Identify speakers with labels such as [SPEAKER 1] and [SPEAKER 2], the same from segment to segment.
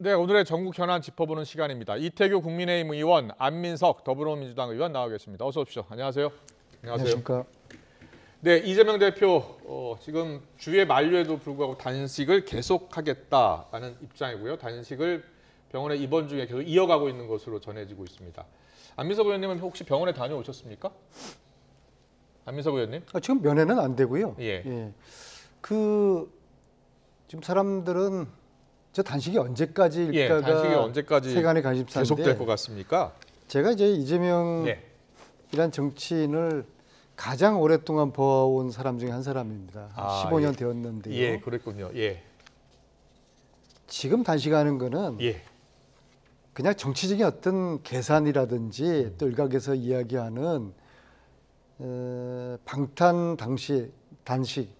[SPEAKER 1] 네, 오늘의 전국 현안 짚어보는 시간입니다. 이태규 국민의힘 의원, 안민석 더불어민주당 의원 나와 계십니다. 어서 오십시오. 안녕하세요.
[SPEAKER 2] 안녕하십니까.
[SPEAKER 1] 네, 이재명 대표 지금 주의 만료에도 불구하고 단식을 계속하겠다라는 입장이고요. 단식을 병원에 입원 중에 계속 이어가고 있는 것으로 전해지고 있습니다. 안민석 의원님은 혹시 병원에 다녀오셨습니까? 안민석 의원님?
[SPEAKER 2] 지금 면회는 안 되고요.
[SPEAKER 1] 예.
[SPEAKER 2] 지금 사람들은 저 단식이 언제까지일까가
[SPEAKER 1] 단식이 언제까지
[SPEAKER 2] 세간의 관심사인데
[SPEAKER 1] 계속될 것 같습니까?
[SPEAKER 2] 제가 이제 이재명이란 정치인을 가장 오랫동안 봐온 사람 중에 한 사람입니다. 15년 되었는데요.
[SPEAKER 1] 예, 그랬군요. 예.
[SPEAKER 2] 지금 단식하는 거는 그냥 정치적인 어떤 계산이라든지 또 일각에서 이야기하는 방탄 단식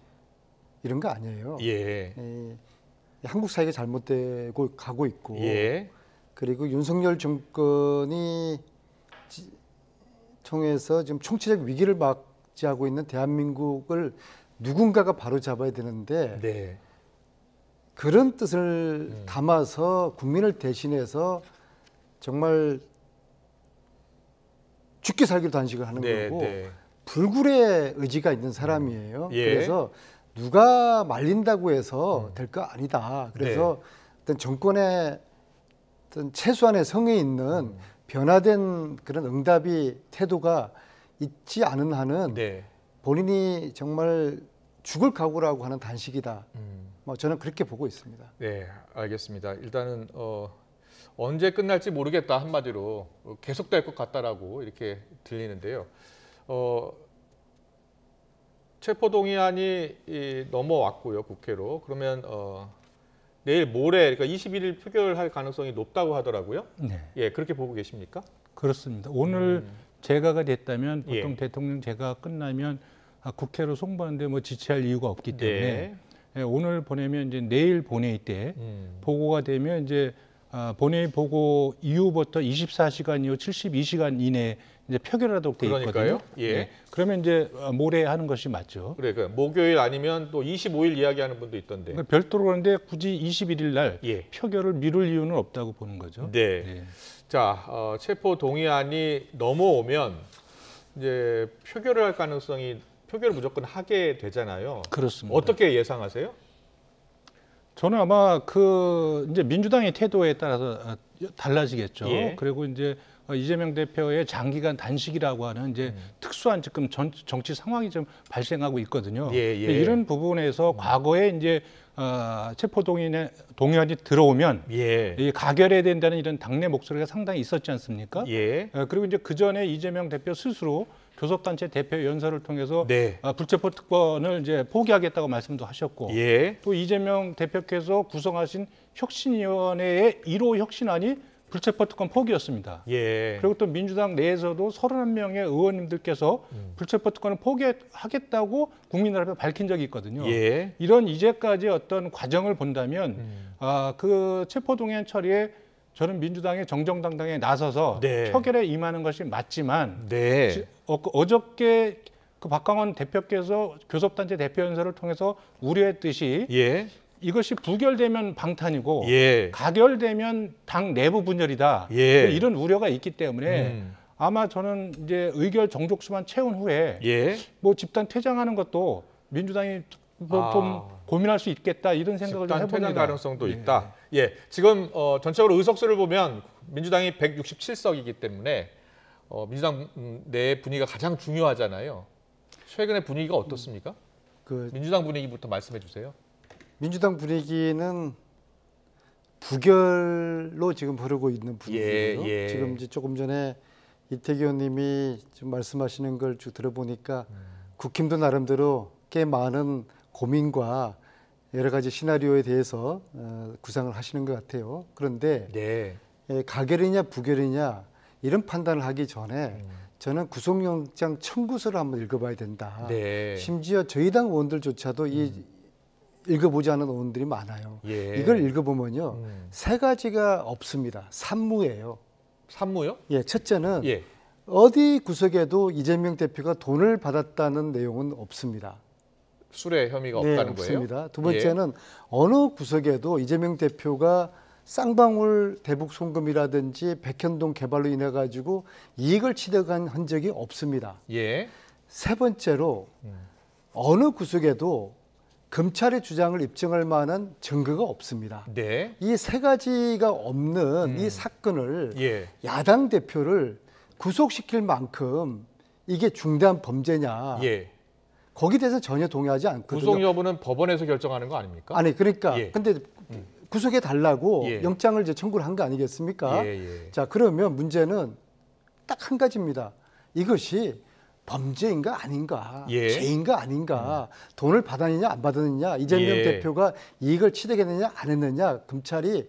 [SPEAKER 2] 이런 거 아니에요. 한국 사회가 잘못되고 가고 있고 그리고 윤석열 정권이 통해서 지금 총체적 위기를 맞이하고 있는 대한민국을 누군가가 바로잡아야 되는데 그런 뜻을 담아서 국민을 대신해서 정말 죽기 살기로 단식을 하는 거고 불굴의 의지가 있는 사람이에요. 그래서 누가 말린다고 해서 될 거 아니다. 그래서 어떤 정권의 어떤 최소한의 성에 있는 변화된 그런 응답이 태도가 있지 않은 한은 본인이 정말 죽을 각오라고 하는 단식이다. 저는 그렇게 보고 있습니다.
[SPEAKER 1] 네, 알겠습니다. 일단은 언제 끝날지 모르겠다 한마디로 계속될 것 같다라고 이렇게 들리는데요. 체포동의안이 넘어왔고요, 국회로. 그러면 내일 모레, 그러니까 21일 표결할 가능성이 높다고 하더라고요. 예, 그렇게 보고 계십니까?
[SPEAKER 3] 그렇습니다. 오늘 재가가 됐다면 보통 대통령 재가가 끝나면 국회로 송부하는데 뭐 지체할 이유가 없기 때문에 오늘 보내면 이제 내일 본회의 때 보고가 되면 이제 본회의 보고 이후부터 24시간 이후 72시간 이내에 이제 표결하도록 돼 있거든요. 그러면 이제 모레 하는 것이 맞죠.
[SPEAKER 1] 그러니까 목요일 아니면 또 25일 이야기하는 분도 있던데.
[SPEAKER 3] 그러니까 별도로 그런데 굳이 21일 날 표결을 미룰 이유는 없다고 보는 거죠.
[SPEAKER 1] 자, 체포 동의안이 넘어오면 이제 표결을 할 가능성이 표결을 무조건 하게 되잖아요.
[SPEAKER 3] 그렇습니다.
[SPEAKER 1] 어떻게 예상하세요?
[SPEAKER 3] 저는 아마 이제 민주당의 태도에 따라서 달라지겠죠. 그리고 이제 이재명 대표의 장기간 단식이라고 하는 이제 특수한 지금 정치 상황이 좀 발생하고 있거든요. 이런 부분에서 과거에 이제 체포 동의안이 들어오면 가결해야 된다는 이런 당내 목소리가 상당히 있었지 않습니까? 그리고 이제 그 전에 이재명 대표 스스로 교섭단체 대표 연설을 통해서 불체포 특권을 이제 포기하겠다고 말씀도 하셨고 또 이재명 대표께서 구성하신 혁신위원회의 1호 혁신안이 불체포 특권 포기였습니다. 그리고 또 민주당 내에서도 31명의 의원님들께서 불체포 특권을 포기하겠다고 국민들 앞에 밝힌 적이 있거든요. 이런 이제까지 어떤 과정을 본다면 그 체포동의안 처리에 저는 민주당이 정정당당하게 나서서 표결에 임하는 것이 맞지만 어저께 그 박광원 대표께서 교섭단체 대표 연설을 통해서 우려했듯이 이것이 부결되면 방탄이고 가결되면 당 내부 분열이다. 이런 우려가 있기 때문에 아마 저는 이제 의결 정족수만 채운 후에 뭐 집단 퇴장하는 것도 민주당이 좀 고민할 수 있겠다 이런 생각을 좀 해봅니다.
[SPEAKER 1] 퇴장 가능성도 있다. 지금 전체적으로 의석수를 보면 민주당이 167석이기 때문에 민주당 내 분위기가 가장 중요하잖아요. 최근의 분위기가 어떻습니까? 민주당 분위기부터 말씀해 주세요.
[SPEAKER 2] 민주당 분위기는 부결로 지금 흐르고 있는 분위기예요. 지금 이제 조금 전에 이태규 의원님이 지금 말씀하시는 걸 쭉 들어보니까 국힘도 나름대로 꽤 많은 고민과 여러 가지 시나리오에 대해서 구상을 하시는 것 같아요. 그런데 가결이냐 부결이냐 이런 판단을 하기 전에 저는 구속영장 청구서를 한번 읽어봐야 된다. 심지어 저희 당 의원들조차도 읽어보지 않은 의원들이 많아요. 이걸 읽어보면요. 세 가지가 없습니다. 산무예요.
[SPEAKER 1] 산무요?
[SPEAKER 2] 첫째는 어디 구석에도 이재명 대표가 돈을 받았다는 내용은 없습니다.
[SPEAKER 1] 수뢰 혐의가 없다는 거예요?
[SPEAKER 2] 없습니다. 두 번째는 어느 구석에도 이재명 대표가 쌍방울 대북 송금이라든지 백현동 개발로 인해 가지고 이익을 취득한 흔적이 없습니다.
[SPEAKER 1] 예.
[SPEAKER 2] 세 번째로 어느 구석에도 검찰의 주장을 입증할 만한 증거가 없습니다.
[SPEAKER 1] 네.
[SPEAKER 2] 이 세 가지가 없는 이 사건을
[SPEAKER 1] 예.
[SPEAKER 2] 야당 대표를 구속시킬 만큼 이게 중대한 범죄냐?
[SPEAKER 1] 예.
[SPEAKER 2] 거기에 대해서 전혀 동의하지 않거든요.
[SPEAKER 1] 구속 여부는 법원에서 결정하는 거 아닙니까?
[SPEAKER 2] 아니 그러니까
[SPEAKER 1] 예.
[SPEAKER 2] 근데 구속해 달라고
[SPEAKER 1] 예.
[SPEAKER 2] 영장을 이제 청구를 한 거 아니겠습니까?
[SPEAKER 1] 예, 예.
[SPEAKER 2] 자 그러면 문제는 딱 한 가지입니다. 이것이 범죄인가 아닌가,
[SPEAKER 1] 예.
[SPEAKER 2] 죄인가 아닌가, 돈을 받았느냐 안 받았느냐, 이재명
[SPEAKER 1] 예.
[SPEAKER 2] 대표가 이익을 취득했느냐 안 했느냐, 검찰이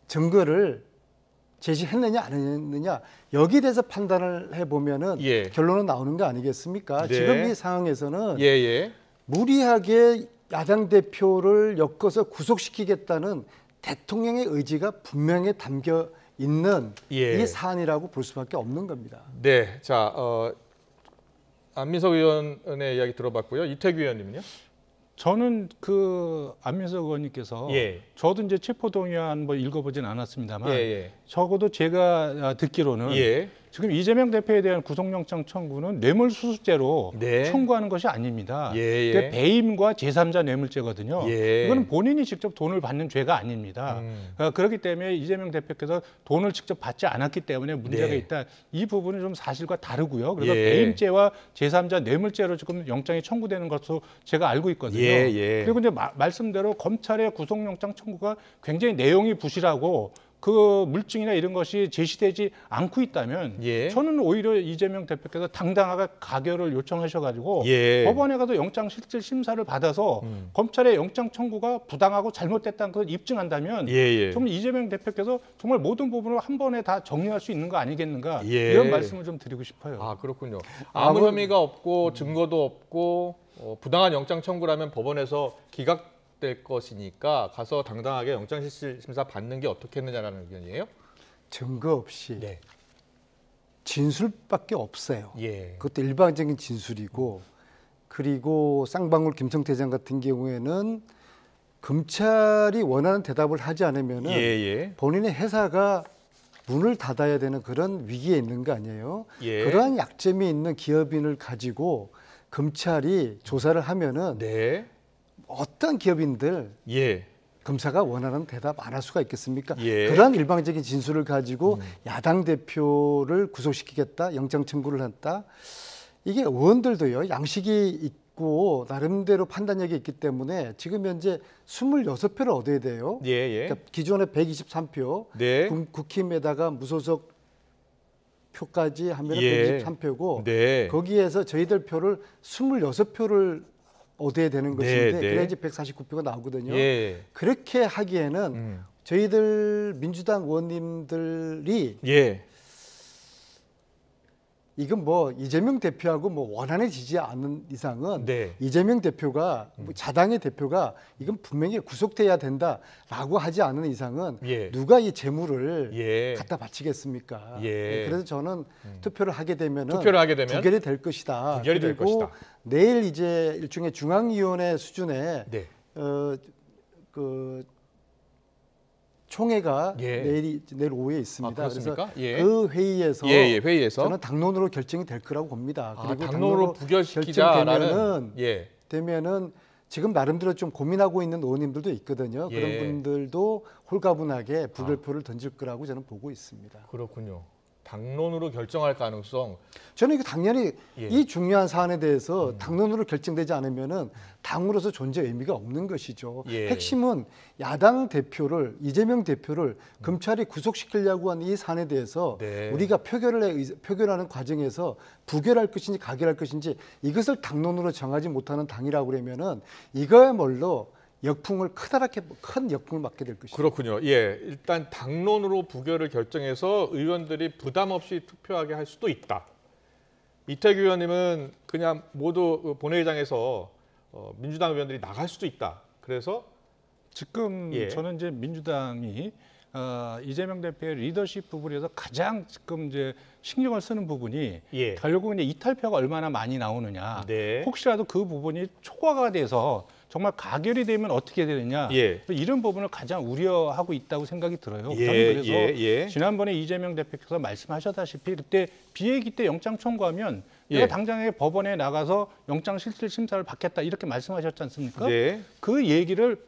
[SPEAKER 2] 증거를 제시했느냐 안 했느냐 여기에 대해서 판단을 해보면은
[SPEAKER 1] 예.
[SPEAKER 2] 결론은 나오는 거 아니겠습니까?
[SPEAKER 1] 네.
[SPEAKER 2] 지금 이 상황에서는
[SPEAKER 1] 예, 예.
[SPEAKER 2] 무리하게 야당 대표를 엮어서 구속시키겠다는 대통령의 의지가 분명히 담겨 있는
[SPEAKER 1] 예.
[SPEAKER 2] 이 사안이라고 볼 수밖에 없는 겁니다.
[SPEAKER 1] 네. 자, 안민석 의원의 이야기 들어봤고요. 이태규 의원님은요?
[SPEAKER 3] 저는 그 안민석 의원님께서
[SPEAKER 1] 예.
[SPEAKER 3] 저도 이제 체포동의안 뭐 읽어보진 않았습니다만
[SPEAKER 1] 예,
[SPEAKER 3] 적어도 제가 듣기로는
[SPEAKER 1] 예.
[SPEAKER 3] 지금 이재명 대표에 대한 구속영장 청구는 뇌물수수죄로
[SPEAKER 1] 네.
[SPEAKER 3] 청구하는 것이 아닙니다.
[SPEAKER 1] 예, 예.
[SPEAKER 3] 그게 배임과 제3자 뇌물죄거든요.
[SPEAKER 1] 예.
[SPEAKER 3] 이거는 본인이 직접 돈을 받는 죄가 아닙니다. 그렇기 때문에 이재명 대표께서 돈을 직접 받지 않았기 때문에 문제가
[SPEAKER 1] 네.
[SPEAKER 3] 있다. 이 부분은 좀 사실과 다르고요. 그래서
[SPEAKER 1] 예.
[SPEAKER 3] 배임죄와 제3자 뇌물죄로 지금 영장이 청구되는 것으로 제가 알고 있거든요.
[SPEAKER 1] 예, 예.
[SPEAKER 3] 그리고 이제 말씀대로 검찰의 구속영장 청구가 굉장히 내용이 부실하고 그 물증이나 이런 것이 제시되지 않고 있다면
[SPEAKER 1] 예.
[SPEAKER 3] 저는 오히려 이재명 대표께서 당당하게 가결을 요청하셔가지고
[SPEAKER 1] 예.
[SPEAKER 3] 법원에 가서 영장 실질 심사를 받아서 검찰의 영장 청구가 부당하고 잘못됐다는 걸 입증한다면
[SPEAKER 1] 예, 예.
[SPEAKER 3] 정말 이재명 대표께서 정말 모든 부분을 한 번에 다 정리할 수 있는 거 아니겠는가
[SPEAKER 1] 예.
[SPEAKER 3] 이런 말씀을 좀 드리고 싶어요.
[SPEAKER 1] 아, 그렇군요. 아무 혐의가 없고 증거도 없고 부당한 영장 청구라면 법원에서 기각될 것이니까 가서 당당하게 영장 실질 심사 받는 게 어떻겠느냐라는 의견이에요?
[SPEAKER 2] 증거 없이
[SPEAKER 1] 네.
[SPEAKER 2] 진술밖에 없어요.
[SPEAKER 1] 예.
[SPEAKER 2] 그것도 일반적인 진술이고 그리고 쌍방울 김성태장 같은 경우에는 검찰이 원하는 대답을 하지 않으면은
[SPEAKER 1] 예, 예.
[SPEAKER 2] 본인의 회사가 문을 닫아야 되는 그런 위기에 있는 거 아니에요?
[SPEAKER 1] 예.
[SPEAKER 2] 그러한 약점이 있는 기업인을 가지고 검찰이 조사를 하면은
[SPEAKER 1] 네.
[SPEAKER 2] 어떤 기업인들
[SPEAKER 1] 예.
[SPEAKER 2] 검사가 원하는 대답 안 할 수가 있겠습니까?
[SPEAKER 1] 예.
[SPEAKER 2] 그러한 일방적인 진술을 가지고 야당 대표를 구속시키겠다, 영장 청구를 했다. 이게 의원들도요, 양식이 있고 나름대로 판단력이 있기 때문에 지금 현재 26표를 얻어야 돼요.
[SPEAKER 1] 예, 예.
[SPEAKER 2] 그러니까 기존에 123표,
[SPEAKER 1] 네.
[SPEAKER 2] 국힘에다가 무소속 표까지 하면
[SPEAKER 1] 예.
[SPEAKER 2] 123표고
[SPEAKER 1] 네.
[SPEAKER 2] 거기에서 저희들 표를 26표를 얻어야 되는 것인데
[SPEAKER 1] 네.
[SPEAKER 2] 그래야지 149표가 나오거든요.
[SPEAKER 1] 예.
[SPEAKER 2] 그렇게 하기에는 저희들 민주당 의원님들이
[SPEAKER 1] 예.
[SPEAKER 2] 이건 뭐 이재명 대표하고 뭐 원한에 지지 않는 이상은
[SPEAKER 1] 네.
[SPEAKER 2] 이재명 대표가 뭐 자당의 대표가 이건 분명히 구속돼야 된다라고 하지 않는 이상은
[SPEAKER 1] 예.
[SPEAKER 2] 누가 이 재물을
[SPEAKER 1] 예.
[SPEAKER 2] 갖다 바치겠습니까?
[SPEAKER 1] 예.
[SPEAKER 2] 그래서 저는 투표를 하게 되면은
[SPEAKER 1] 투표를 하게 되면
[SPEAKER 2] 부결이 될 것이다.
[SPEAKER 1] 부결이 될
[SPEAKER 2] 그리고
[SPEAKER 1] 것이다.
[SPEAKER 2] 내일 이제 일종의 중앙위원회 수준의
[SPEAKER 1] 네.
[SPEAKER 2] 그 총회가
[SPEAKER 1] 예.
[SPEAKER 2] 내일 오후에 있습니다.
[SPEAKER 1] 아, 그렇습니까?
[SPEAKER 2] 그래서
[SPEAKER 1] 예.
[SPEAKER 2] 그 회의에서
[SPEAKER 1] 예, 예, 회의에서
[SPEAKER 2] 저는 당론으로 결정이 될 거라고 봅니다.
[SPEAKER 1] 아,
[SPEAKER 2] 그리고
[SPEAKER 1] 당론으로 부결시키자라는
[SPEAKER 2] 되면은 지금 나름대로 좀 고민하고 있는 의원님들도 있거든요.
[SPEAKER 1] 예.
[SPEAKER 2] 그런 분들도 홀가분하게 부결표를 던질 거라고 저는 보고 있습니다.
[SPEAKER 1] 그렇군요. 당론으로 결정할 가능성.
[SPEAKER 2] 저는 이거 당연히
[SPEAKER 1] 예.
[SPEAKER 2] 이 중요한 사안에 대해서 당론으로 결정되지 않으면은 당으로서 존재 의미가 없는 것이죠.
[SPEAKER 1] 예.
[SPEAKER 2] 핵심은 야당 대표를 이재명 대표를 검찰이 구속시키려고 한 이 사안에 대해서
[SPEAKER 1] 네.
[SPEAKER 2] 우리가 표결하는 과정에서 부결할 것인지 가결할 것인지 이것을 당론으로 정하지 못하는 당이라고 그러면은 이거야말로 역풍을 크다랗게 큰 역풍을 맞게 될 것이죠.
[SPEAKER 1] 그렇군요. 예, 일단 당론으로 부결을 결정해서 의원들이 부담 없이 투표하게 할 수도 있다. 이태규 의원님은 그냥 모두 본회의장에서 민주당 의원들이 나갈 수도 있다. 그래서
[SPEAKER 3] 지금
[SPEAKER 1] 예.
[SPEAKER 3] 저는 이제 민주당이 이재명 대표의 리더십 부분에서 가장 지금 이제 신경을 쓰는 부분이
[SPEAKER 1] 예.
[SPEAKER 3] 결국은 이제 이탈표가 얼마나 많이 나오느냐.
[SPEAKER 1] 네.
[SPEAKER 3] 혹시라도 그 부분이 초과가 돼서 정말 가결이 되면 어떻게 되느냐
[SPEAKER 1] 예.
[SPEAKER 3] 이런 부분을 가장 우려하고 있다고 생각이 들어요.
[SPEAKER 1] 예,
[SPEAKER 3] 저는 그래서
[SPEAKER 1] 예.
[SPEAKER 3] 지난번에 이재명 대표께서 말씀하셨다시피 그때 비회기 때 영장 청구하면
[SPEAKER 1] 예.
[SPEAKER 3] 내가 당장에 법원에 나가서 영장 실질 심사를 받겠다 이렇게 말씀하셨지 않습니까?
[SPEAKER 1] 네.
[SPEAKER 3] 그 얘기를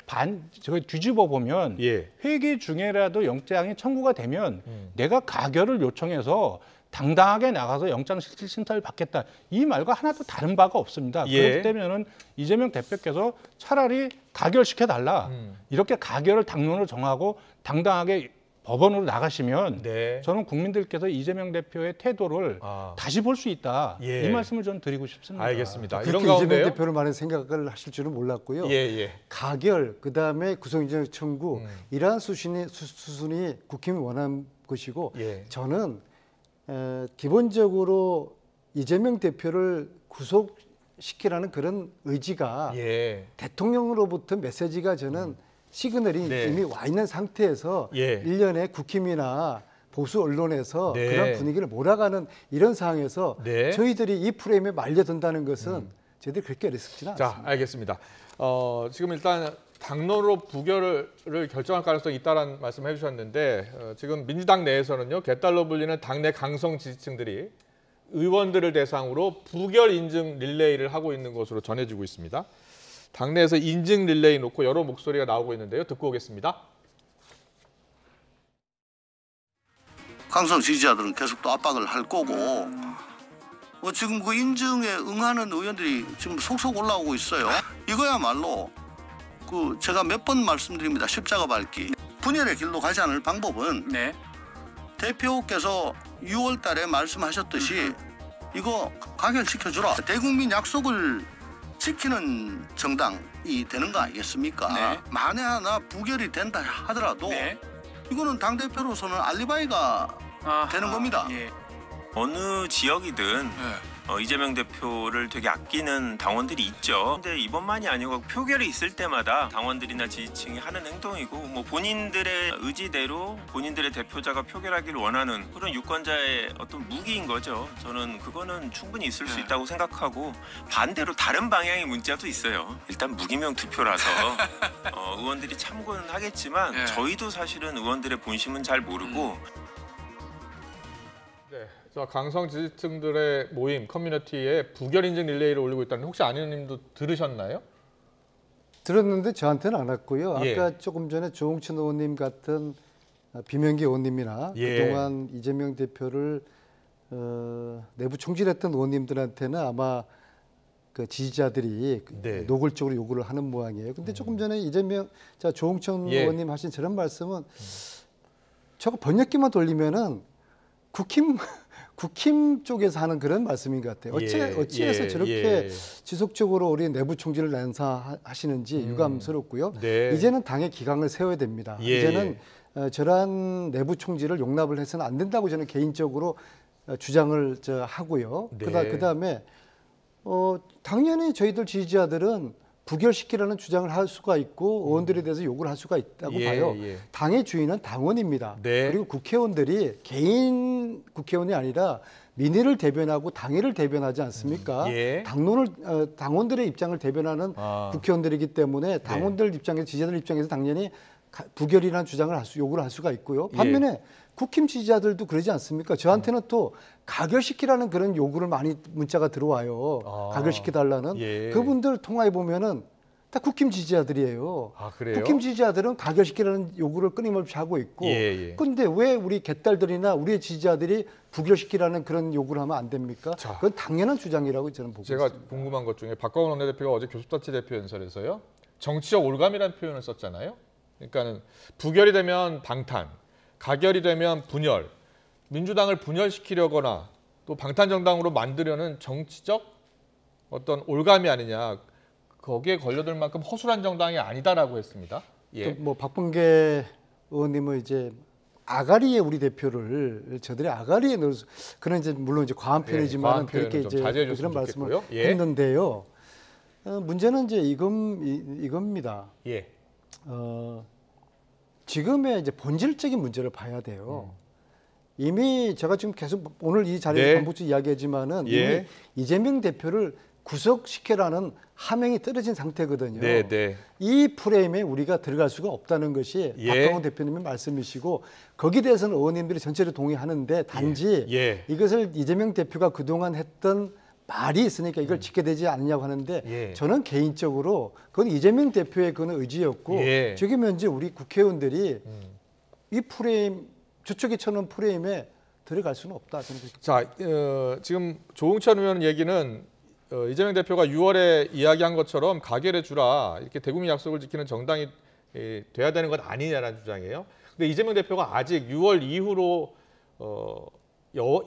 [SPEAKER 3] 뒤집어 보면
[SPEAKER 1] 예.
[SPEAKER 3] 회기 중에라도 영장이 청구가 되면 내가 가결을 요청해서 당당하게 나가서 영장 실질 심사를 받겠다 이 말과 하나도 다른 바가 없습니다.
[SPEAKER 1] 예.
[SPEAKER 3] 그렇기 때문에는 이재명 대표께서 차라리 가결시켜 달라 이렇게 가결을 당론으로 정하고 당당하게 법원으로 나가시면
[SPEAKER 1] 네.
[SPEAKER 3] 저는 국민들께서 이재명 대표의 태도를 다시 볼 수 있다.
[SPEAKER 1] 예.
[SPEAKER 3] 이 말씀을 좀 드리고 싶습니다.
[SPEAKER 1] 알겠습니다.
[SPEAKER 2] 그렇게
[SPEAKER 1] 이런
[SPEAKER 2] 이재명
[SPEAKER 1] 가운데요.
[SPEAKER 2] 대표를 많은 생각을 하실 줄은 몰랐고요.
[SPEAKER 1] 예.
[SPEAKER 2] 가결, 그다음에 구속영장 청구 이러한 수순이 국힘이 원하는 것이고
[SPEAKER 1] 예.
[SPEAKER 2] 저는 기본적으로 이재명 대표를 구속시키라는 그런 의지가
[SPEAKER 1] 예.
[SPEAKER 2] 대통령으로부터 메시지가 저는 시그널이
[SPEAKER 1] 네.
[SPEAKER 2] 이미 와 있는 상태에서
[SPEAKER 1] 예.
[SPEAKER 2] 일련의 국힘이나 보수 언론에서
[SPEAKER 1] 네.
[SPEAKER 2] 그런 분위기를 몰아가는 이런 상황에서
[SPEAKER 1] 네.
[SPEAKER 2] 저희들이 이 프레임에 말려든다는 것은 저희들이 그렇게 어렵지는 않습니다.
[SPEAKER 1] 자, 알겠습니다. 지금 일단 당론으로 부결을 결정할 가능성이 있다는 말씀을 해주셨는데 지금 민주당 내에서는요 개딸로 불리는 당내 강성 지지층들이 의원들을 대상으로 부결 인증 릴레이를 하고 있는 것으로 전해지고 있습니다. 당내에서 인증 릴레이 놓고 여러 목소리가 나오고 있는데요. 듣고 오겠습니다.
[SPEAKER 4] 강성 지지자들은 계속 또 압박을 할 거고 지금 그 인증에 응하는 의원들이 지금 속속 올라오고 있어요. 이거야말로 그 제가 몇 번 말씀드립니다. 십자가 밟기. 분열의 길로 가지 않을 방법은 대표께서 6월 달에 말씀하셨듯이 이거 가결시켜주라. 대국민 약속을 지키는 정당이 되는 거 아니겠습니까? 만에 하나 부결이 된다 하더라도 이거는 당대표로서는 알리바이가 되는 겁니다.
[SPEAKER 5] 어느 지역이든 이재명 대표를 되게 아끼는 당원들이 있죠. 근데 이번만이 아니고 표결이 있을 때마다 당원들이나 지지층이 하는 행동이고 뭐 본인들의 의지대로 본인들의 대표자가 표결하기를 원하는 그런 유권자의 어떤 무기인 거죠. 저는 그거는 충분히 있을 수 있다고 생각하고 반대로 다른 방향의 문자도 있어요. 일단 무기명 투표라서 의원들이 참고는 하겠지만 저희도 사실은 의원들의 본심은 잘 모르고
[SPEAKER 1] 네, 자 강성 지지층들의 모임 커뮤니티에 부결 인증 릴레이를 올리고 있다는 혹시 안 의원님도 들으셨나요?
[SPEAKER 2] 들었는데 저한테는 안 왔고요.
[SPEAKER 1] 예.
[SPEAKER 2] 아까 조금 전에 조홍천 의원님 같은 비명계 의원님이나
[SPEAKER 1] 예.
[SPEAKER 2] 그동안 이재명 대표를 내부 총질했던 의원님들한테는 아마 그 지지자들이
[SPEAKER 1] 네.
[SPEAKER 2] 노골적으로 요구를 하는 모양이에요. 근데 조금 전에 조홍천
[SPEAKER 1] 예.
[SPEAKER 2] 의원님 하신 저런 말씀은 저거 번역기만 돌리면은 국힘 쪽에서 하는 그런 말씀인 것 같아요. 어찌해서 저렇게 지속적으로 우리 내부 총질을 난사하시는지 유감스럽고요.
[SPEAKER 1] 네.
[SPEAKER 2] 이제는 당의 기강을 세워야 됩니다. 이제는 저러한 내부 총질을 용납을 해서는 안 된다고 저는 개인적으로 주장을 하고요.
[SPEAKER 1] 네.
[SPEAKER 2] 그다음에 당연히 저희들 지지자들은 부결시키라는 주장을 할 수가 있고 의원들에 대해서 요구를 할 수가 있다고 봐요. 당의 주인은 당원입니다.
[SPEAKER 1] 네.
[SPEAKER 2] 그리고 국회의원들이 개인 국회의원이 아니라 민의를 대변하고 당의를 대변하지 않습니까? 당원들의 입장을 대변하는 국회의원들이기 때문에 당원들 입장에서 지지자들 입장에서 당연히 부결이라는 주장을 요구를 할 수가 있고요. 반면에 국힘 지지자들도 그러지 않습니까? 저한테는 또 가결시키라는 그런 요구를 많이 문자가 들어와요. 가결시켜달라는. 그분들 통화해 보면은 다 국힘 지지자들이에요.
[SPEAKER 1] 그래요?
[SPEAKER 2] 국힘 지지자들은 가결시키라는 요구를 끊임없이 하고 있고 그런데 왜 우리 개딸들이나 우리의 지지자들이 부결시키라는 그런 요구를 하면 안 됩니까? 그건 당연한 주장이라고 저는 보고
[SPEAKER 1] 제가
[SPEAKER 2] 있습니다.
[SPEAKER 1] 궁금한 것 중에 박광원 원내대표가 어제 교섭단체 대표 연설에서요. 정치적 올감이라는 표현을 썼잖아요. 그러니까는 부결이 되면 방탄, 가결이 되면 분열, 민주당을 분열시키려거나 또 방탄정당으로 만들려는 정치적 어떤 올감이 아니냐. 거기에 걸려들 만큼 허술한 정당이 아니다라고 했습니다.
[SPEAKER 2] 뭐 박범계 의원님은 이제 아가리에 우리 대표를 저들이 아가리에 넣을 그런 이제 물론 이제 과한 표현이지만 그렇게 이제 그런 말씀을 했는데요. 문제는 이제 이겁니다. 지금의 이제 본질적인 문제를 봐야 돼요. 이미 제가 지금 계속 오늘 이 자리에서 반복적으로 이야기하지만은 이미 이재명 대표를 구속시켜라는 하명이 떨어진 상태거든요.
[SPEAKER 1] 네, 네.
[SPEAKER 2] 이 프레임에 우리가 들어갈 수가 없다는 것이
[SPEAKER 1] 예.
[SPEAKER 2] 박강원 대표님의 말씀이시고 거기에 대해서는 의원님들이 전체로 동의하는데 단지
[SPEAKER 1] 예.
[SPEAKER 2] 이것을 이재명 대표가 그동안 했던 말이 있으니까 이걸 지켜야 되지 않느냐고 하는데
[SPEAKER 1] 예.
[SPEAKER 2] 저는 개인적으로 그건 이재명 대표의 그건 의지였고
[SPEAKER 1] 예.
[SPEAKER 2] 지금 현재 우리 국회의원들이 이 프레임 저쪽에 쳐놓은 프레임에 들어갈 수는 없다. 저는 그렇게
[SPEAKER 1] 자, 지금 조응천 의원 얘기는 이재명 대표가 6월에 이야기한 것처럼 가결해 주라 이렇게 대국민 약속을 지키는 정당이 돼야 되는 것 아니냐라는 주장이에요. 근데 이재명 대표가 아직 6월 이후로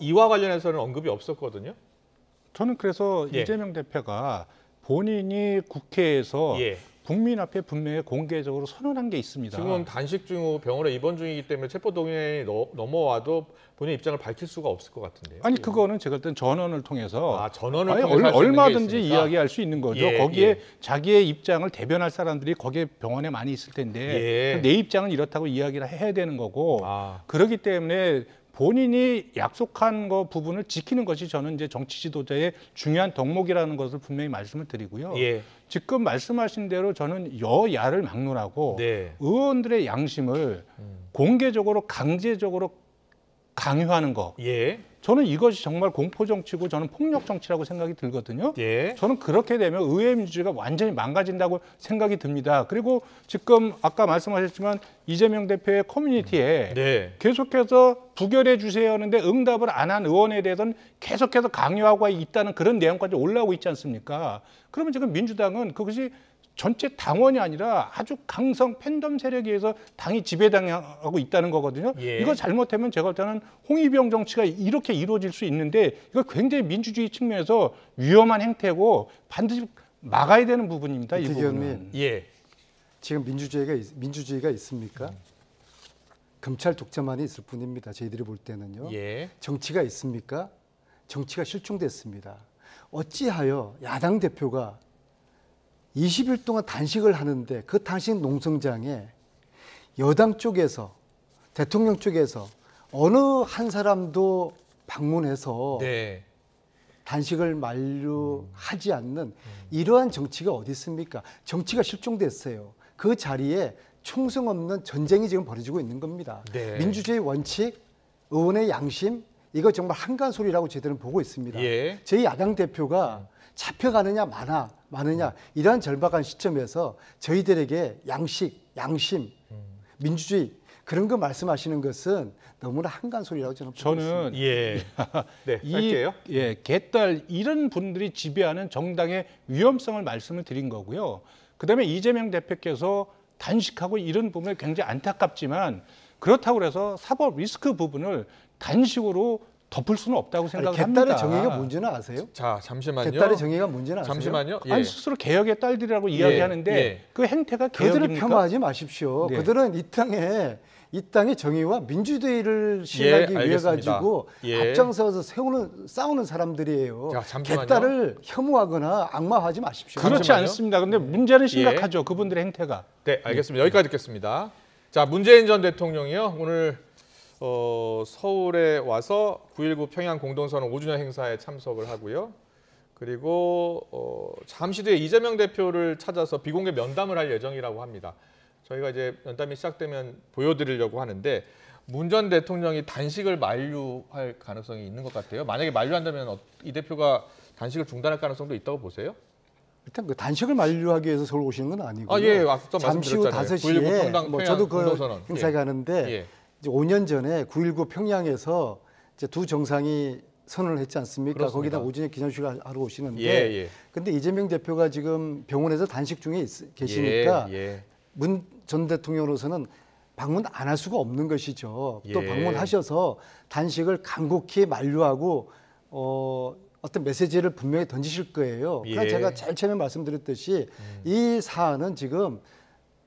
[SPEAKER 1] 이와 관련해서는 언급이 없었거든요.
[SPEAKER 3] 저는 그래서
[SPEAKER 1] 예.
[SPEAKER 3] 이재명 대표가 본인이 국회에서
[SPEAKER 1] 예.
[SPEAKER 3] 국민 앞에 분명히 공개적으로 선언한 게 있습니다.
[SPEAKER 1] 지금 단식 중 병원에 입원 중이기 때문에 체포동의안이 넘어와도 본인 입장을 밝힐 수가 없을 것 같은데요.
[SPEAKER 3] 아니 그거는 제가 볼 땐 전원을 통해서
[SPEAKER 1] 전원을
[SPEAKER 3] 아니,
[SPEAKER 1] 통해서 할수 있는 게
[SPEAKER 3] 얼마든지
[SPEAKER 1] 있으니까.
[SPEAKER 3] 이야기할 수 있는 거죠.
[SPEAKER 1] 예,
[SPEAKER 3] 거기에
[SPEAKER 1] 예.
[SPEAKER 3] 자기의 입장을 대변할 사람들이 거기에 병원에 많이 있을 텐데
[SPEAKER 1] 예.
[SPEAKER 3] 내 입장은 이렇다고 이야기를 해야 되는 거고
[SPEAKER 1] 아.
[SPEAKER 3] 그렇기 때문에 본인이 약속한 거 부분을 지키는 것이 저는 이제 정치 지도자의 중요한 덕목이라는 것을 분명히 말씀을 드리고요.
[SPEAKER 1] 예.
[SPEAKER 3] 지금 말씀하신 대로 저는 여야를 막론하고
[SPEAKER 1] 네.
[SPEAKER 3] 의원들의 양심을 공개적으로 강제적으로 강요하는 거.
[SPEAKER 1] 예.
[SPEAKER 3] 저는 이것이 정말 공포 정치고 저는 폭력 정치라고 생각이 들거든요.
[SPEAKER 1] 예.
[SPEAKER 3] 저는 그렇게 되면 의회 민주주의가 완전히 망가진다고 생각이 듭니다. 그리고 지금 아까 말씀하셨지만 이재명 대표의 커뮤니티에
[SPEAKER 1] 네.
[SPEAKER 3] 계속해서 부결해 주세요 하는데 응답을 안 한 의원에 대해서는 계속해서 강요하고 있다는 그런 내용까지 올라오고 있지 않습니까? 그러면 지금 민주당은 그것이 전체 당원이 아니라 아주 강성 팬덤 세력에 의해서 당이 지배당하고 있다는 거거든요.
[SPEAKER 1] 예.
[SPEAKER 3] 이거 잘못하면 제가 볼 때는 홍위병 정치가 이렇게 이루어질 수 있는데 이거 굉장히 민주주의 측면에서 위험한 행태고 반드시 막아야 되는 부분입니다. 이
[SPEAKER 2] 이태기
[SPEAKER 3] 부분은.
[SPEAKER 2] 의원님.
[SPEAKER 1] 예.
[SPEAKER 2] 지금 민주주의가 있습니까? 검찰 독재만이 있을 뿐입니다. 저희들이 볼 때는요.
[SPEAKER 1] 예.
[SPEAKER 2] 정치가 있습니까? 정치가 실종됐습니다. 어찌하여 야당 대표가 20일 동안 단식을 하는데 그 단식 농성장에 여당 쪽에서 대통령 쪽에서 어느 한 사람도 방문해서
[SPEAKER 1] 네.
[SPEAKER 2] 단식을 만류하지 않는 이러한 정치가 어디 있습니까? 정치가 실종됐어요. 그 자리에 총성 없는 전쟁이 지금 벌어지고 있는 겁니다.
[SPEAKER 1] 네.
[SPEAKER 2] 민주주의 원칙, 의원의 양심, 이거 정말 한간 소리라고 저희들은 보고 있습니다.
[SPEAKER 1] 예.
[SPEAKER 2] 저희 야당 대표가 잡혀가느냐 마느냐 이러한 절박한 시점에서 저희들에게 양심, 민주주의 그런 거 말씀하시는 것은 너무나 한간 소리라고 저는 보고 있습니다.
[SPEAKER 3] 저는
[SPEAKER 1] 예. 네. 할게요.
[SPEAKER 3] 개딸 이런 분들이 지배하는 정당의 위험성을 말씀을 드린 거고요. 그다음에 이재명 대표께서 단식하고 이런 부분에 굉장히 안타깝지만 그렇다고 해서 사법 리스크 부분을 단식으로 덮을 수는 없다고 생각합니다.
[SPEAKER 2] 개딸의 정의가 뭔지는 아세요?
[SPEAKER 1] 자, 잠시만요.
[SPEAKER 2] 개딸의 정의가 뭔지는 아세요?
[SPEAKER 1] 잠시만요. 예.
[SPEAKER 3] 아니 스스로 개혁의 딸들이라고 이야기하는데
[SPEAKER 1] 예.
[SPEAKER 3] 그 행태가
[SPEAKER 2] 그들을
[SPEAKER 3] 개혁입니까?
[SPEAKER 2] 폄하하지 마십시오.
[SPEAKER 3] 네.
[SPEAKER 2] 그들은 이 땅의 정의와 민주주의를 실현하기 위해
[SPEAKER 1] 알겠습니다.
[SPEAKER 2] 가지고
[SPEAKER 1] 예.
[SPEAKER 2] 앞장서서 싸우는 사람들이에요.
[SPEAKER 1] 자, 잠시만요.
[SPEAKER 2] 개딸을 혐오하거나 악마화하지 마십시오.
[SPEAKER 3] 그렇지
[SPEAKER 1] 잠시만요.
[SPEAKER 3] 않습니다. 근데 문제는 심각하죠. 그분들의 행태가.
[SPEAKER 1] 네, 알겠습니다. 여기까지 듣겠습니다. 자, 문재인 전 대통령이요. 오늘 서울에 와서 9.19 평양 공동선언 5주년 행사에 참석을 하고요. 그리고 잠시 뒤에 이재명 대표를 찾아서 비공개 면담을 할 예정이라고 합니다. 저희가 이제 면담이 시작되면 보여드리려고 하는데 문 전 대통령이 단식을 만류할 가능성이 있는 것 같아요. 만약에 만류한다면 이 대표가 단식을 중단할 가능성도 있다고 보세요?
[SPEAKER 2] 일단 그 단식을 만류하기 위해서 서울 오시는 건 아니고요.
[SPEAKER 1] 아, 예, 앞서
[SPEAKER 2] 잠시 후
[SPEAKER 1] 말씀드렸잖아요. 9.19
[SPEAKER 2] 5시에
[SPEAKER 1] 평양
[SPEAKER 2] 저도 그
[SPEAKER 1] 공동선언.
[SPEAKER 2] 행사에
[SPEAKER 1] 예.
[SPEAKER 2] 가는데
[SPEAKER 1] 예.
[SPEAKER 2] 이제 5년 전에 9.19 평양에서 이제 두 정상이 선언을 했지 않습니까?
[SPEAKER 1] 그렇습니다.
[SPEAKER 2] 거기다 5주년 기념식을 하러 오시는데
[SPEAKER 1] 예.
[SPEAKER 2] 근데 이재명 대표가 지금 병원에서 단식 중에 계시니까
[SPEAKER 1] 예.
[SPEAKER 2] 문 전 대통령으로서는 방문 안 할 수가 없는 것이죠. 또
[SPEAKER 1] 예.
[SPEAKER 2] 방문하셔서 단식을 간곡히 만류하고 어떤 메시지를 분명히 던지실 거예요. 그러니까
[SPEAKER 1] 예.
[SPEAKER 2] 제가 제일 처음에 말씀드렸듯이 이 사안은 지금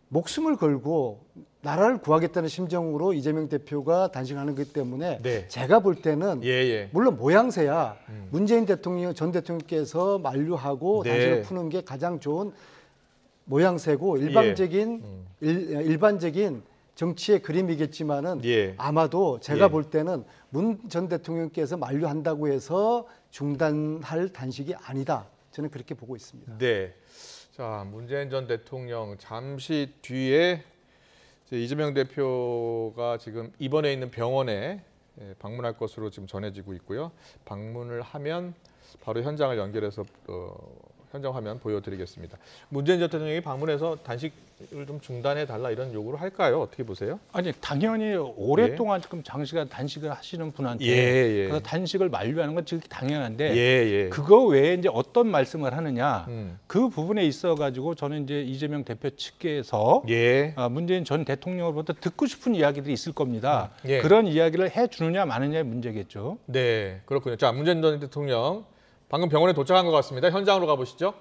[SPEAKER 2] 목숨을 걸고 나라를 구하겠다는 심정으로 이재명 대표가 단식하는 거기 때문에
[SPEAKER 1] 네.
[SPEAKER 2] 제가 볼 때는
[SPEAKER 1] 예.
[SPEAKER 2] 물론 모양새야 문재인 대통령 전 대통령께서 만류하고
[SPEAKER 1] 네.
[SPEAKER 2] 단식을 푸는 게 가장 좋은 모양새고 일반적인 정치의 그림이겠지만은
[SPEAKER 1] 예.
[SPEAKER 2] 아마도 제가
[SPEAKER 1] 예.
[SPEAKER 2] 볼 때는 문 전 대통령께서 만류한다고 해서 중단할 단식이 아니다. 저는 그렇게 보고 있습니다.
[SPEAKER 1] 네. 자, 문재인 전 대통령 잠시 뒤에 이제 이재명 대표가 지금 입원해 있는 병원에 방문할 것으로 지금 전해지고 있고요. 방문을 하면 바로 현장을 연결해서 현장 화면 보여드리겠습니다. 문재인 전 대통령이 방문해서 단식을 좀 중단해 달라 이런 요구를 할까요? 어떻게 보세요?
[SPEAKER 3] 아니 당연히 오랫동안 지금 장시간 단식을 하시는 분한테 그래서 단식을 만류하는 건 지금 당연한데 그거 외에 이제 어떤 말씀을 하느냐 그 부분에 있어 가지고 저는 이제 이재명 대표 측에서 문재인 전 대통령으로부터 듣고 싶은 이야기들이 있을 겁니다. 그런 이야기를 해주느냐 마느냐의 문제겠죠.
[SPEAKER 1] 네, 그렇군요. 자, 문재인 전 대통령 방금 병원에 도착한 것 같습니다. 현장으로 가보시죠.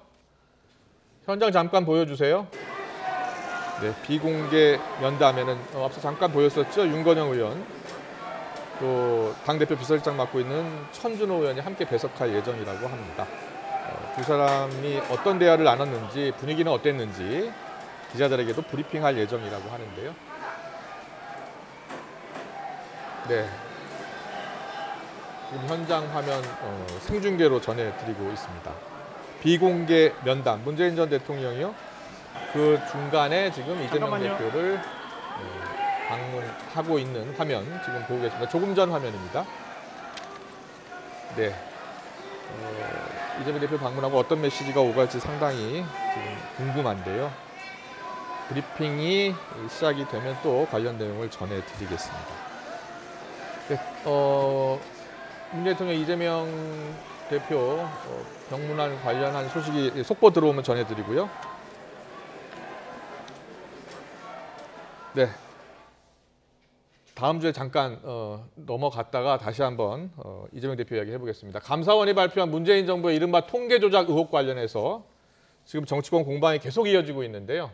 [SPEAKER 1] 현장 잠깐 보여주세요. 네, 비공개 면담에는 앞서 잠깐 보였었죠. 윤건영 의원, 또 당대표 비서실장 맡고 있는 천준호 의원이 함께 배석할 예정이라고 합니다. 두 사람이 어떤 대화를 나눴는지, 분위기는 어땠는지 기자들에게도 브리핑할 예정이라고 하는데요. 네. 지금 현장 화면 생중계로 전해드리고 있습니다. 비공개 면담, 문재인 전 대통령이요. 그 중간에 지금 이재명 대표를 방문하고 있는 화면 지금 보고 계십니다. 조금 전 화면입니다. 네, 이재명 대표 방문하고 어떤 메시지가 오갈지 상당히 지금 궁금한데요. 브리핑이 시작이 되면 또 관련 내용을 전해드리겠습니다. 네, 문재인 대통령 이재명 대표 병문안 관련한 소식이 속보 들어오면 전해드리고요. 네, 다음 주에 잠깐 넘어갔다가 다시 한번 이재명 대표 이야기 해보겠습니다. 감사원이 발표한 문재인 정부의 이른바 통계 조작 의혹 관련해서 지금 정치권 공방이 계속 이어지고 있는데요.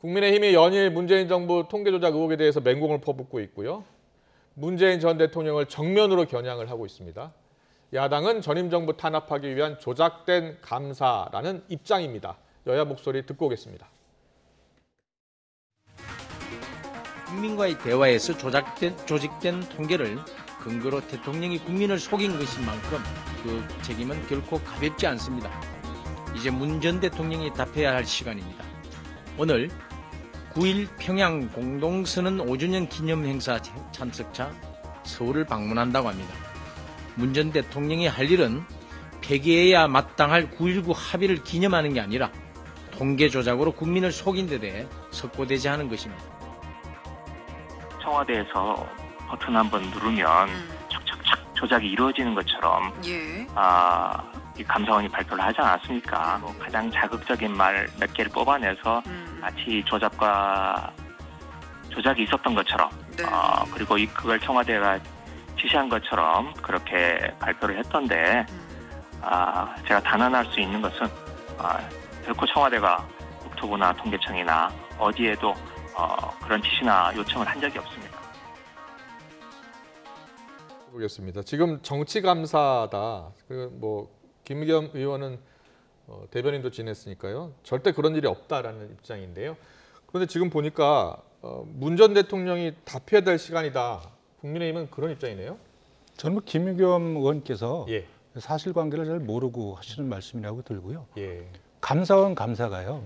[SPEAKER 1] 국민의힘이 연일 문재인 정부 통계 조작 의혹에 대해서 맹공을 퍼붓고 있고요. 문재인 전 대통령을 정면으로 겨냥을 하고 있습니다. 야당은 전임 정부 탄압하기 위한 조작된 감사라는 입장입니다. 여야 목소리 듣고 오겠습니다.
[SPEAKER 6] 국민과의 대화에서 조직된 통계를 근거로 대통령이 국민을 속인 것인 만큼 그 책임은 결코 가볍지 않습니다. 이제 문 전 대통령이 답해야 할 시간입니다. 오늘 9일 평양 공동선언 5주년 기념행사 참석차 서울을 방문한다고 합니다. 문 전 대통령이 할 일은 폐기해야 마땅할 9.19 합의를 기념하는 게 아니라 통계 조작으로 국민을 속인 데 대해 석고대지 하는 것입니다.
[SPEAKER 7] 청와대에서 버튼 한번 누르면 착착착 조작이 이루어지는 것처럼 이 감사원이 발표를 하지 않았습니까? 가장 자극적인 말 몇 개를 뽑아내서 마치 조작이 있었던 것처럼 그리고 그걸 청와대가 지시한 것처럼 그렇게 발표를 했던데 제가 단언할 수 있는 것은 결코 청와대가 국토부나 통계청이나 어디에도 그런 지시나 요청을 한 적이 없습니다.
[SPEAKER 1] 보겠습니다. 지금 정치감사다. 김의겸 의원은 대변인도 지냈으니까요. 절대 그런 일이 없다라는 입장인데요. 그런데 지금 보니까 문 전 대통령이 답해야 될 시간이다. 국민의힘은 그런 입장이네요.
[SPEAKER 3] 저는 김의겸 의원께서 사실관계를 잘 모르고 하시는 말씀이라고 들고요. 감사원 감사가요.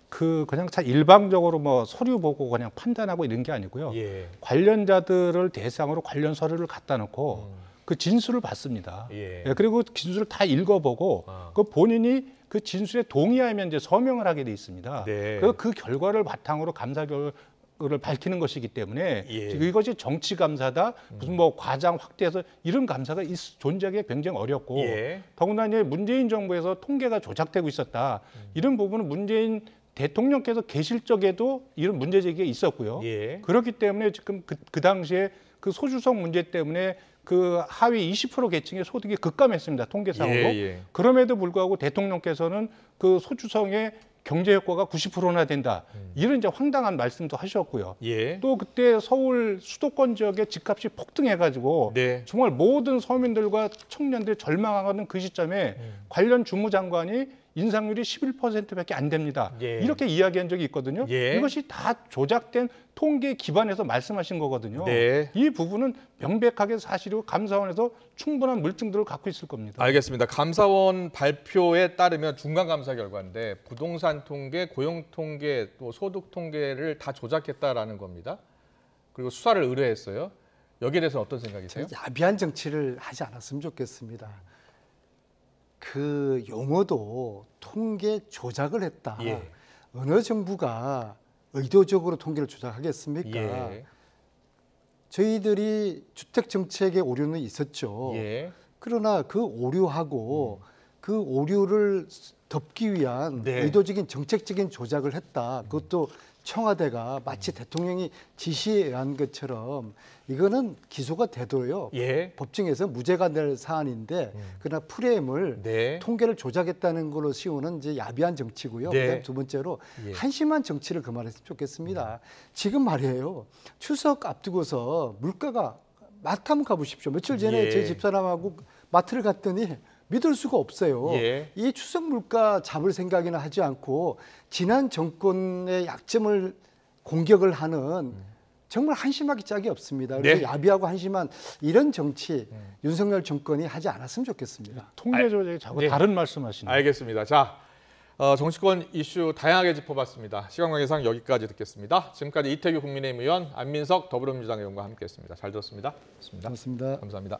[SPEAKER 3] 그냥 일방적으로 서류 보고 그냥 판단하고 이런 게 아니고요. 관련자들을 대상으로 관련 서류를 갖다 놓고 그 진술을 받습니다. 그리고 진술을 다 읽어보고 그 본인이 그 진술에 동의하면 이제 서명을 하게 돼 있습니다. 그래서 그 결과를 바탕으로 감사 결과를 밝히는 것이기 때문에 이것이 정치 감사다, 무슨 과장 확대해서 이런 감사가 존재하기 굉장히 어렵고 더구나 이제 문재인 정부에서 통계가 조작되고 있었다. 이런 부분은 문재인 대통령께서 계실 적에도 이런 문제 제기가 있었고요. 그렇기 때문에 지금 그 당시에 그 소주성 문제 때문에 그 하위 20% 계층의 소득이 급감했습니다. 통계상으로. 그럼에도 불구하고 대통령께서는 그 소주성의 경제 효과가 90%나 된다. 이런 이제 황당한 말씀도 하셨고요. 또 그때 서울 수도권 지역의 집값이 폭등해가지고 정말 모든 서민들과 청년들이 절망하는 그 시점에 관련 주무장관이 인상률이 11%밖에 안 됩니다. 이렇게 이야기한 적이 있거든요. 이것이 다 조작된 통계 기반에서 말씀하신 거거든요.
[SPEAKER 1] 네.
[SPEAKER 3] 이 부분은 명백하게 사실이고 감사원에서 충분한 물증들을 갖고 있을 겁니다.
[SPEAKER 1] 알겠습니다. 감사원 발표에 따르면 중간 감사 결과인데 부동산 통계, 고용 통계, 또 소득 통계를 다 조작했다라는 겁니다. 그리고 수사를 의뢰했어요. 여기에 대해서 어떤 생각이세요?
[SPEAKER 2] 야비한 정치를 하지 않았으면 좋겠습니다. 그 용어도 통계 조작을 했다.
[SPEAKER 1] 예.
[SPEAKER 2] 어느 정부가 의도적으로 통계를 조작하겠습니까?
[SPEAKER 1] 예.
[SPEAKER 2] 저희들이 주택 정책의 오류는 있었죠.
[SPEAKER 1] 예.
[SPEAKER 2] 그러나 그 오류하고 그 오류를 덮기 위한
[SPEAKER 1] 네.
[SPEAKER 2] 의도적인 정책적인 조작을 했다. 그것도 청와대가 마치 대통령이 지시한 것처럼 이거는 기소가 돼도요.
[SPEAKER 1] 예.
[SPEAKER 2] 법정에서 무죄가 될 사안인데 그러나 프레임을
[SPEAKER 1] 네.
[SPEAKER 2] 통계를 조작했다는 걸로 씌우는 이제 야비한 정치고요.
[SPEAKER 1] 네.
[SPEAKER 2] 그다음 두 번째로
[SPEAKER 1] 예.
[SPEAKER 2] 한심한 정치를 그만했으면 좋겠습니다. 지금 말이에요. 추석 앞두고서 물가가 마트 한번 가보십시오. 며칠 전에
[SPEAKER 1] 예.
[SPEAKER 2] 제 집사람하고 마트를 갔더니 믿을 수가 없어요.
[SPEAKER 1] 예.
[SPEAKER 2] 이 추석 물가 잡을 생각이나 하지 않고 지난 정권의 약점을 공격을 하는 정말 한심하기 짝이 없습니다. 그래서
[SPEAKER 1] 네.
[SPEAKER 2] 야비하고 한심한 이런 정치 윤석열 정권이 하지 않았으면 좋겠습니다.
[SPEAKER 3] 통계 조작이 자꾸
[SPEAKER 1] 네.
[SPEAKER 3] 다른 말씀하시네요.
[SPEAKER 1] 알겠습니다. 자, 정치권 이슈 다양하게 짚어봤습니다. 시간 관계상 여기까지 듣겠습니다. 지금까지 이태규 국민의힘 의원, 안민석 더불어민주당 의원과 함께했습니다. 잘 들었습니다.
[SPEAKER 2] 고맙습니다.
[SPEAKER 1] 감사합니다.